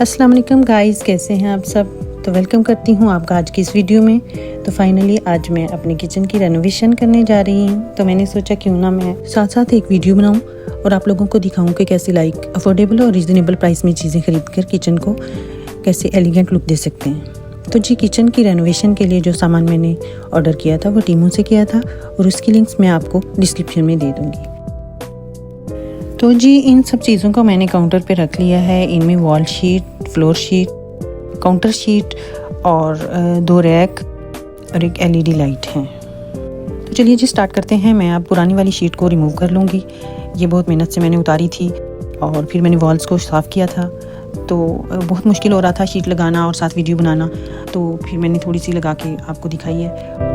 अस्सलाम वालेकुम गाइस, कैसे हैं आप सब। तो वेलकम करती हूँ आपका आज की इस वीडियो में। तो फाइनली आज मैं अपने किचन की रेनोवेशन करने जा रही हूँ। तो मैंने सोचा क्यों ना मैं साथ साथ एक वीडियो बनाऊँ और आप लोगों को दिखाऊँ कि कैसे अफोर्डेबल और रीज़नेबल प्राइस में चीज़ें खरीद कर किचन को कैसे एलिगेंट लुक दे सकते हैं। तो जी, किचन की रेनोवेशन के लिए जो सामान मैंने ऑर्डर किया था वो टीमू से किया था और उसकी लिंक्स मैं आपको डिस्क्रिप्शन में दे दूँगी। तो जी, इन सब चीज़ों को मैंने काउंटर पे रख लिया है। इनमें wall sheet, floor sheet, counter sheet और 2 रैक और एक LED लाइट है। तो चलिए जी स्टार्ट करते हैं। मैं अब पुरानी वाली शीट को रिमूव कर लूँगी। ये बहुत मेहनत से मैंने उतारी थी और फिर मैंने वॉल्स को साफ़ किया था। तो बहुत मुश्किल हो रहा था शीट लगाना और साथ वीडियो बनाना, तो फिर मैंने थोड़ी सी लगा के आपको दिखाई है।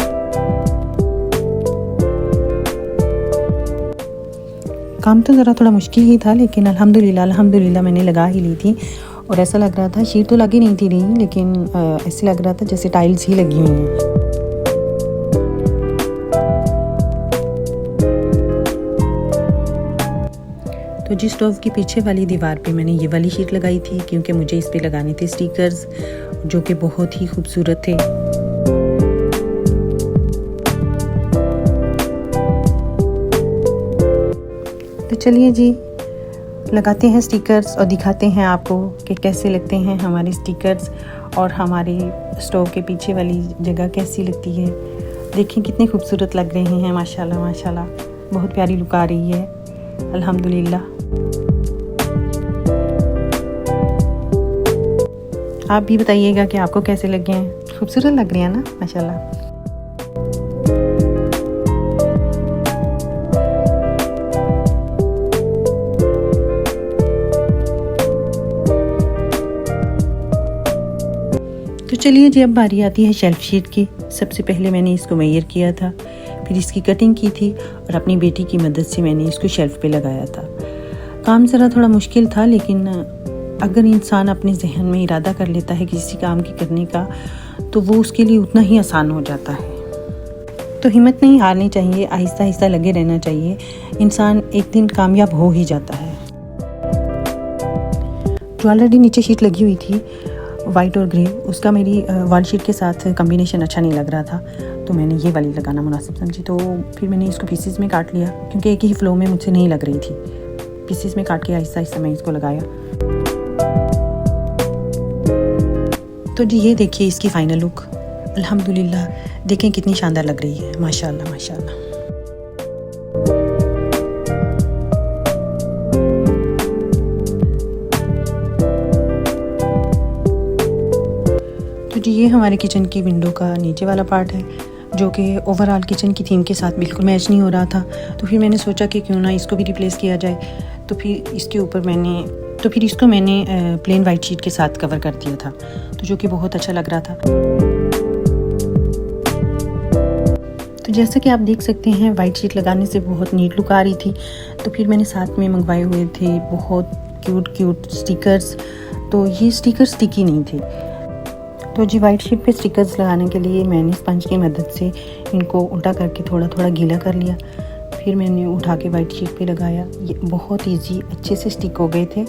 काम तो ज़रा थोड़ा मुश्किल ही था, लेकिन अल्हम्दुलिल्लाह मैंने लगा ही ली थी। और ऐसा लग रहा था, शीट तो लगी नहीं थी रही, लेकिन ऐसे लग रहा था जैसे टाइल्स ही लगी हुई हैं। तो जी, स्टोव की पीछे वाली दीवार पे मैंने ये वाली शीट लगाई थी, क्योंकि मुझे इस पे लगाने थे स्टिकर्स जो कि बहुत ही खूबसूरत थे। तो चलिए जी लगाते हैं स्टिकर्स और दिखाते हैं आपको कि कैसे लगते हैं हमारे स्टिकर्स और हमारे स्टोव के पीछे वाली जगह कैसी लगती है। देखिए कितने खूबसूरत लग रहे हैं, माशाल्लाह माशाल्लाह, बहुत प्यारी लुक आ रही है अल्हम्दुलिल्लाह। आप भी बताइएगा कि आपको कैसे लगे हैं। खूबसूरत लग रहे हैं ना, माशाल्लाह। तो चलिए जी, अब बारी आती है शेल्फ शीट की। सबसे पहले मैंने इसको मेजर किया था, फिर इसकी कटिंग की थी और अपनी बेटी की मदद से मैंने इसको शेल्फ पे लगाया था। काम ज़रा थोड़ा मुश्किल था, लेकिन अगर इंसान अपने जहन में इरादा कर लेता है किसी काम की करने का, तो वो उसके लिए उतना ही आसान हो जाता है। तो हिम्मत नहीं हारनी चाहिए, आहिस्ता आहिस्ता लगे रहना चाहिए। इंसान एक दिन कामयाब हो ही जाता है। जो ऑलरेडी नीचे शीट लगी हुई थी वाइट और ग्रे, उसका मेरी वॉल शीट के साथ कम्बिनेशन अच्छा नहीं लग रहा था, तो मैंने ये वाली लगाना मुनासिब समझी। तो फिर मैंने इसको पीसेस में काट लिया, क्योंकि एक ही फ्लो में मुझसे नहीं लग रही थी। पीसेस में काट के आहिस्ता आहिस्ता मैं इसको लगाया। तो जी, ये देखिए इसकी फ़ाइनल लुक। अल्हम्दुलिल्लाह, देखें कितनी शानदार लग रही है, माशाल्लाह माशाल्लाह। तो जी, ये हमारे किचन की विंडो का नीचे वाला पार्ट है, जो कि ओवरऑल किचन की थीम के साथ बिल्कुल मैच नहीं हो रहा था। तो फिर मैंने सोचा कि क्यों ना इसको भी रिप्लेस किया जाए। तो फिर इसको मैंने प्लेन वाइट शीट के साथ कवर कर दिया था, तो जो कि बहुत अच्छा लग रहा था। तो जैसा कि आप देख सकते हैं, वाइट शीट लगाने से बहुत नीट लुक आ रही थी। तो फिर मैंने साथ में मंगवाए हुए थे बहुत क्यूट स्टिकर्स। तो ये स्टिकर्स स्टिकी नहीं थे। तो जी, वाइट शीट पे स्टिकर्स लगाने के लिए मैंने स्पंज की मदद से इनको उल्टा करके थोड़ा थोड़ा गीला कर लिया। फिर मैंने उठा के वाइट शीट पे लगाया। ये बहुत इजी, अच्छे से स्टिक हो गए थे।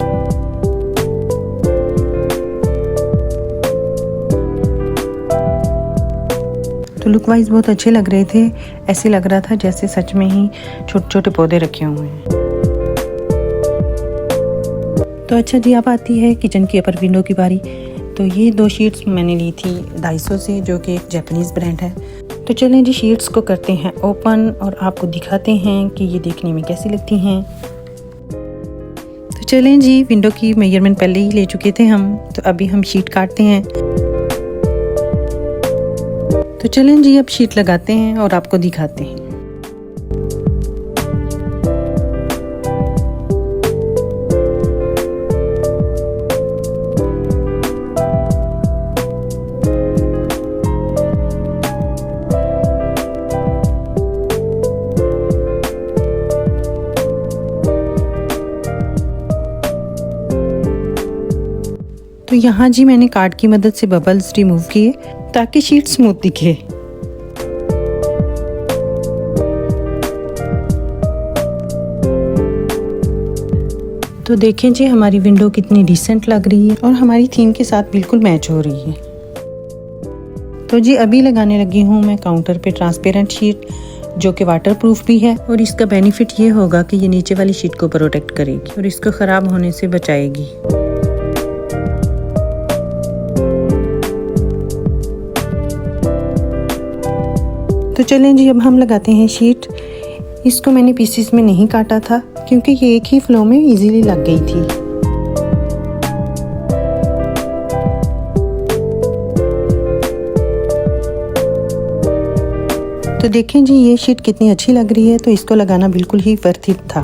तो लुक वाइज बहुत अच्छे लग रहे थे। ऐसे लग रहा था जैसे सच में ही छोटे छोटे पौधे रखे हुए हैं। तो अच्छा जी, अब आती है किचन की अपर विंडो की बारी। तो ये 2 शीट्स मैंने ली थी डाइसो से, जो कि एक जापानीज़ ब्रांड है। तो चलें जी, शीट्स को करते हैं ओपन और आपको दिखाते हैं कि ये देखने में कैसी लगती हैं। तो चलें जी, विंडो की मेजरमेंट पहले ही ले चुके थे हम, तो अभी हम शीट काटते हैं। तो चलें जी, अब शीट लगाते हैं और आपको दिखाते हैं। तो यहाँ जी मैंने कार्ड की मदद से बबल्स रिमूव किए ताकि शीट स्मूथ दिखे। तो देखें जी हमारी विंडो कितनी डिसेंट लग रही है और हमारी थीम के साथ बिल्कुल मैच हो रही है। तो जी अभी लगाने लगी हूँ मैं काउंटर पे ट्रांसपेरेंट शीट, जो कि वाटरप्रूफ भी है और इसका बेनिफिट ये होगा कि ये नीचे वाली शीट को प्रोटेक्ट करेगी और इसको ख़राब होने से बचाएगी। तो चलें जी अब हम लगाते हैं शीट। इसको मैंने पीसेस में नहीं काटा था क्योंकि ये एक ही फ्लो में इजीली लग गई थी। तो देखें जी ये शीट कितनी अच्छी लग रही है, तो इसको लगाना बिल्कुल ही वर्थ इट था।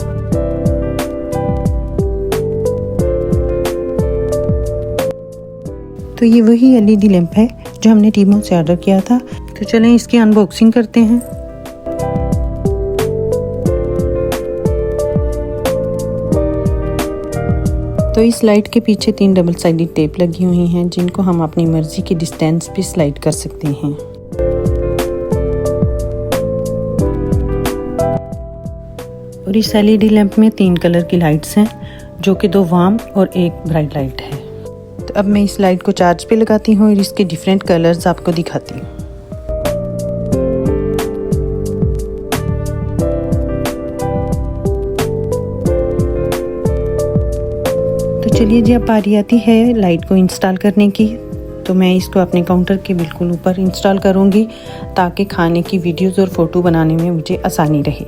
तो ये वही एलईडी लैंप है जो हमने टीमों से ऑर्डर किया था। तो चलें इसकी अनबॉक्सिंग करते हैं। तो इस लाइट के पीछे 3 डबल साइडेड टेप लगी हुई हैं जिनको हम अपनी मर्जी की डिस्टेंस पे स्लाइड कर सकते हैं। और इस एलईडी लैंप में 3 कलर की लाइट्स हैं, जो कि 2 वार्म और 1 ब्राइट लाइट है। तो अब मैं इस लाइट को चार्ज पे लगाती हूँ और इसके डिफरेंट कलर्स आपको दिखाती हूँ। तो चलिए जी अब बारी आती है लाइट को इंस्टॉल करने की। तो मैं इसको अपने काउंटर के बिल्कुल ऊपर इंस्टॉल करूँगी ताकि खाने की वीडियोज़ और फ़ोटो बनाने में मुझे आसानी रहे।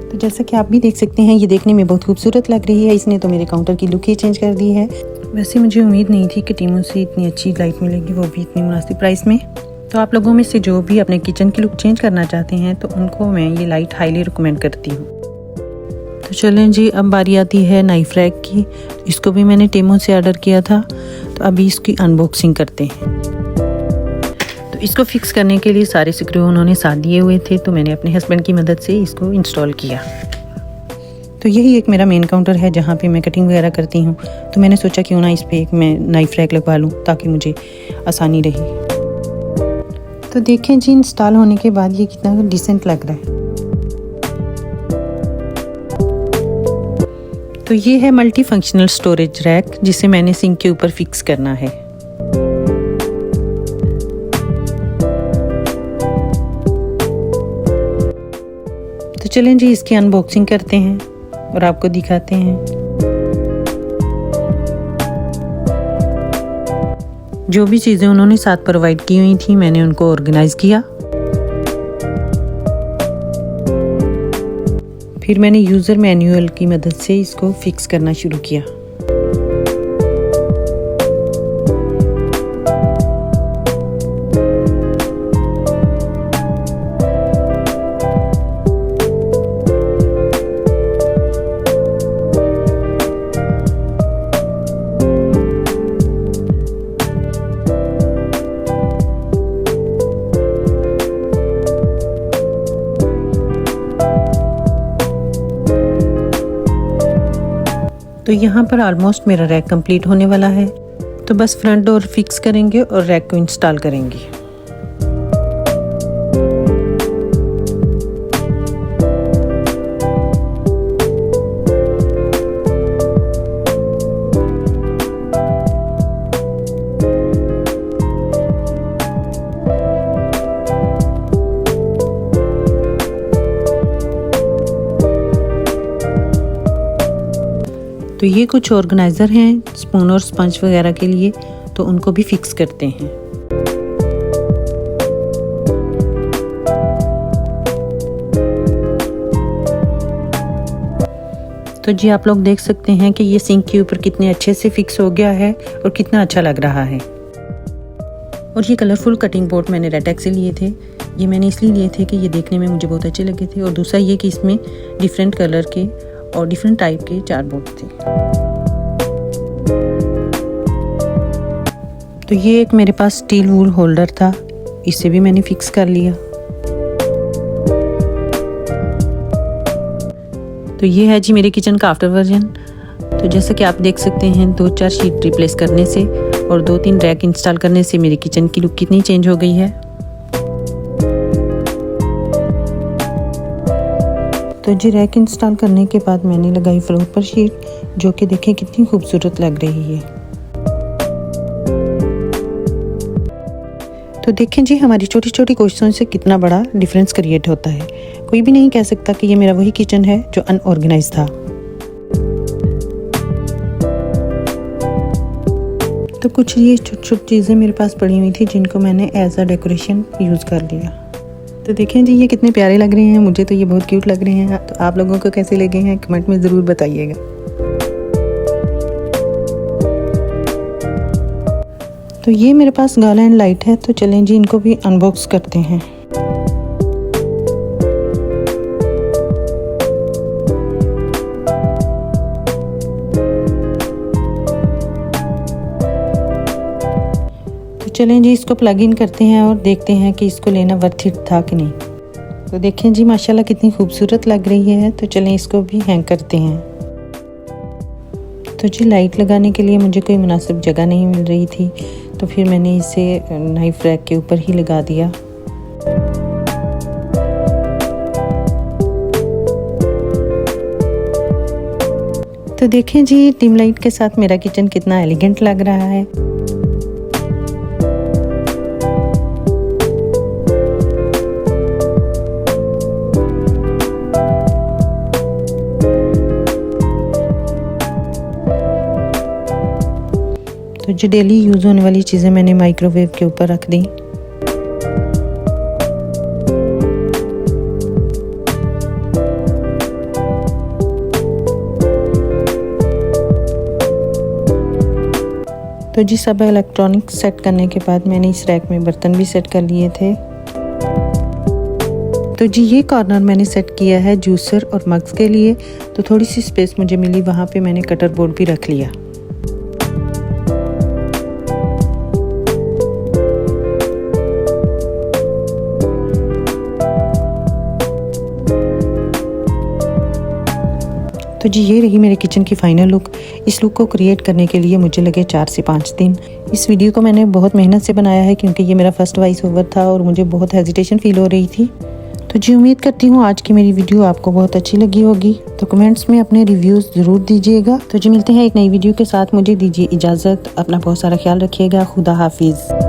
तो जैसा कि आप भी देख सकते हैं ये देखने में बहुत खूबसूरत लग रही है। इसने तो मेरे काउंटर की लुक ही चेंज कर दी है। वैसे मुझे उम्मीद नहीं थी कि टीमों से इतनी अच्छी लाइट मिलेगी, वो भी इतनी मुनासिब प्राइस में। तो आप लोगों में से जो भी अपने किचन की लुक चेंज करना चाहते हैं तो उनको मैं ये लाइट हाईली रिकमेंड करती हूँ। तो चलें जी अब बारी आती है नाइफ रैक की। इसको भी मैंने टीमों से ऑर्डर किया था। तो अभी इसकी अनबॉक्सिंग करते हैं। तो इसको फिक्स करने के लिए सारे स्क्रू उन्होंने साथ दिए हुए थे, तो मैंने अपने हस्बैंड की मदद से इसको इंस्टॉल किया। तो यही एक मेरा मेन काउंटर है जहाँ पे मैं कटिंग वगैरह करती हूँ। तो मैंने सोचा क्यों ना इस पे एक मैं नाइफ रैक लगवा लूँ ताकि मुझे आसानी रहे। तो देखें जी इंस्टॉल होने के बाद ये कितना डिसेंट लग रहा है। तो ये है मल्टी फंक्शनल स्टोरेज रैक जिसे मैंने सिंक के ऊपर फिक्स करना है। तो चलें जी इसकी अनबॉक्सिंग करते हैं और आपको दिखाते हैं। जो भी चीज़ें उन्होंने साथ प्रोवाइड की हुई थी मैंने उनको ऑर्गेनाइज किया। फिर मैंने यूज़र मैनुअल की मदद से इसको फिक्स करना शुरू किया। तो यहाँ पर ऑलमोस्ट मेरा रैक कंप्लीट होने वाला है। तो बस फ्रंट डोर फिक्स करेंगे और रैक को इंस्टॉल करेंगे। तो ये कुछ ऑर्गेनाइज़र हैं स्पून और स्पंज वगैरह के लिए, तो उनको भी फिक्स करते हैं। तो जी आप लोग देख सकते हैं कि ये सिंक के ऊपर कितने अच्छे से फिक्स हो गया है और कितना अच्छा लग रहा है। और ये कलरफुल कटिंग बोर्ड मैंने रेटेक्स से लिए थे। ये मैंने इसलिए लिए थे कि ये देखने में मुझे बहुत अच्छे लगे थे, और दूसरा ये कि इसमें डिफरेंट कलर के और डिफरेंट टाइप के 4 बोर्ड थे। तो ये एक मेरे पास स्टील वूल होल्डर था, इसे भी मैंने फिक्स कर लिया। तो ये है जी मेरे किचन का आफ्टर वर्जन। तो जैसा कि आप देख सकते हैं 2-4 शीट रिप्लेस करने से और 2-3 रैक इंस्टॉल करने से मेरी किचन की लुक कितनी चेंज हो गई है। तो जी रैक इंस्टॉल करने के बाद मैंने लगाई फ्लोर पर शीट, जो कि देखें कितनी खूबसूरत लग रही है। तो देखें जी हमारी छोटी छोटी कोशिशों से कितना बड़ा डिफरेंस क्रिएट होता है। कोई भी नहीं कह सकता कि ये मेरा वही किचन है जो अनऑर्गेनाइज था। तो कुछ ये छोटी छोटी चीज़ें मेरे पास पड़ी हुई थी जिनको मैंने एज अ डेकोरेशन यूज़ कर लिया। तो देखें जी ये कितने प्यारे लग रहे हैं, मुझे तो ये बहुत क्यूट लग रहे हैं। तो आप लोगों को कैसे लगे हैं कमेंट में ज़रूर बताइएगा। तो ये मेरे पास गार्लैंड लाइट है, तो चलें जी इनको भी अनबॉक्स करते हैं। तो चलें जी इसको प्लग इन करते हैं और देखते हैं कि इसको लेना वर्थ इट था कि नहीं। तो देखें जी माशाल्लाह कितनी खूबसूरत लग रही है। तो चलें इसको भी हैंग करते हैं। तो जी लाइट लगाने के लिए मुझे कोई मुनासिब जगह नहीं मिल रही थी, तो फिर मैंने इसे नाइफ रैक के ऊपर ही लगा दिया। तो देखें जी डिम लाइट के साथ मेरा किचन कितना एलिगेंट लग रहा है। तो जो डेली यूज़ होने वाली चीज़ें मैंने माइक्रोवेव के ऊपर रख दी। तो जी सब इलेक्ट्रॉनिक सेट करने के बाद मैंने इस रैक में बर्तन भी सेट कर लिए थे। तो जी ये कॉर्नर मैंने सेट किया है जूसर और मग्स के लिए, तो थोड़ी सी स्पेस मुझे मिली, वहाँ पे मैंने कटर बोर्ड भी रख लिया। तो जी ये रही मेरे किचन की फाइनल लुक। इस लुक को क्रिएट करने के लिए मुझे लगे 4 से 5 दिन। इस वीडियो को मैंने बहुत मेहनत से बनाया है क्योंकि ये मेरा फर्स्ट वॉइस ओवर था और मुझे बहुत हेजिटेशन फील हो रही थी। तो जी उम्मीद करती हूँ आज की मेरी वीडियो आपको बहुत अच्छी लगी होगी। तो कमेंट्स में अपने रिव्यूज़ ज़रूर दीजिएगा। तो जी मिलते हैं एक नई वीडियो के साथ। मुझे दीजिए इजाज़त। अपना बहुत सारा ख्याल रखिएगा। खुदा हाफिज़।